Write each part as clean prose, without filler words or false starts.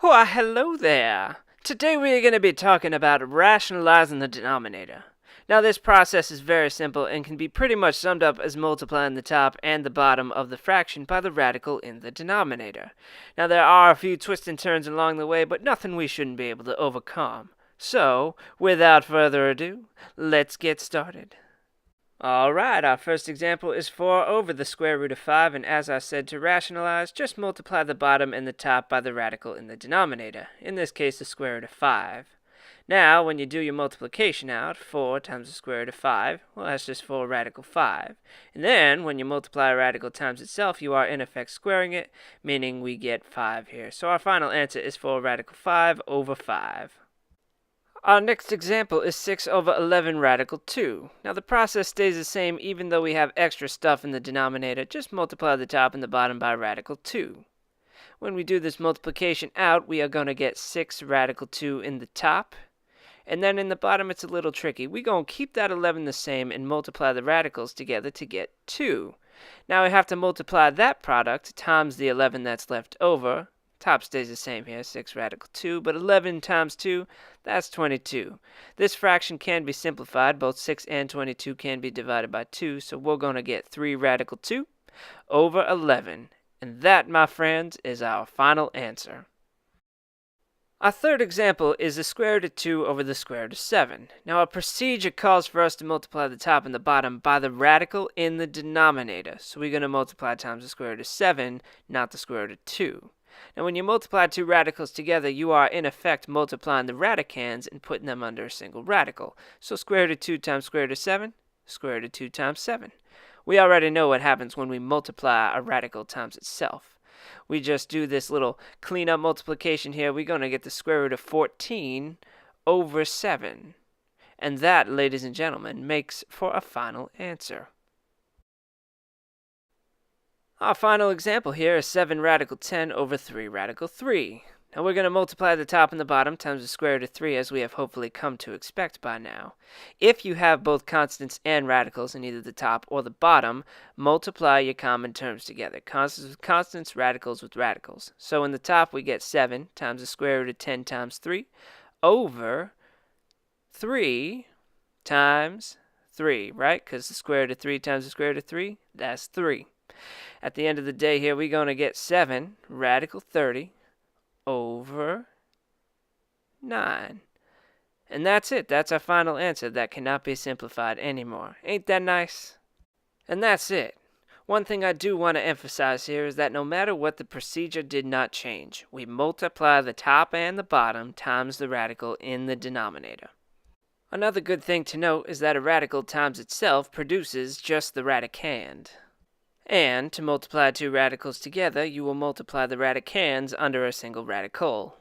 Why, hello there! Today we are going to be talking about rationalizing the denominator. Now this process is very simple and can be pretty much summed up as multiplying the top and the bottom of the fraction by the radical in the denominator. Now there are a few twists and turns along the way, but nothing we shouldn't be able to overcome. So, without further ado, let's get started. Alright, our first example is 4 over the square root of 5, and as I said, to rationalize, just multiply the bottom and the top by the radical in the denominator, in this case the square root of 5. Now, when you do your multiplication out, 4 times the square root of 5, well that's just 4 radical 5. And then, when you multiply a radical times itself, you are in effect squaring it, meaning we get 5 here. So our final answer is 4 radical 5 over 5. Our next example is 6 over 11 radical 2. Now the process stays the same even though we have extra stuff in the denominator. Just multiply the top and the bottom by radical 2. When we do this multiplication out, we are going to get 6 radical 2 in the top. And then in the bottom it's a little tricky. We're going to keep that 11 the same and multiply the radicals together to get 2. Now we have to multiply that product times the 11 that's left over. Top stays the same here, 6 radical 2, but 11 times 2, that's 22. This fraction can be simplified. Both 6 and 22 can be divided by 2, so we're going to get 3 radical 2 over 11. And that, my friends, is our final answer. Our third example is the square root of 2 over the square root of 7. Now, our procedure calls for us to multiply the top and the bottom by the radical in the denominator. So we're going to multiply times the square root of 7, not the square root of 2. Now, when you multiply two radicals together, you are in effect multiplying the radicands and putting them under a single radical. So square root of 2 times square root of 7, square root of 2 times 7. We already know what happens when we multiply a radical times itself. We just do this little cleanup multiplication here. We're going to get the square root of 14 over 7. And that, ladies and gentlemen, makes for a final answer. Our final example here is 7 radical 10 over 3 radical 3. Now we're going to multiply the top and the bottom times the square root of 3 as we have hopefully come to expect by now. If you have both constants and radicals in either the top or the bottom, multiply your common terms together. Constants with constants, radicals with radicals. So in the top we get 7 times the square root of 10 times 3 over 3 times 3, right? Because the square root of 3 times the square root of 3, that's 3. At the end of the day here, we're going to get 7 radical 30 over 9. And that's it. That's our final answer. That cannot be simplified anymore. Ain't that nice? And that's it. One thing I do want to emphasize here is that no matter what, the procedure did not change. We multiply the top and the bottom times the radical in the denominator. Another good thing to note is that a radical times itself produces just the radicand. And to multiply two radicals together, you will multiply the radicands under a single radical.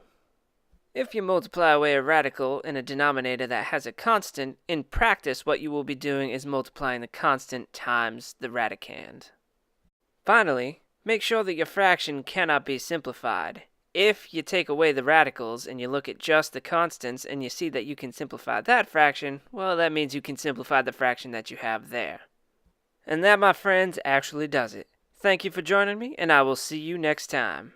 If you multiply away a radical in a denominator that has a constant, in practice what you will be doing is multiplying the constant times the radicand. Finally, make sure that your fraction cannot be simplified. If you take away the radicals and you look at just the constants and you see that you can simplify that fraction, well, that means you can simplify the fraction that you have there. And that, my friends, actually does it. Thank you for joining me, and I will see you next time.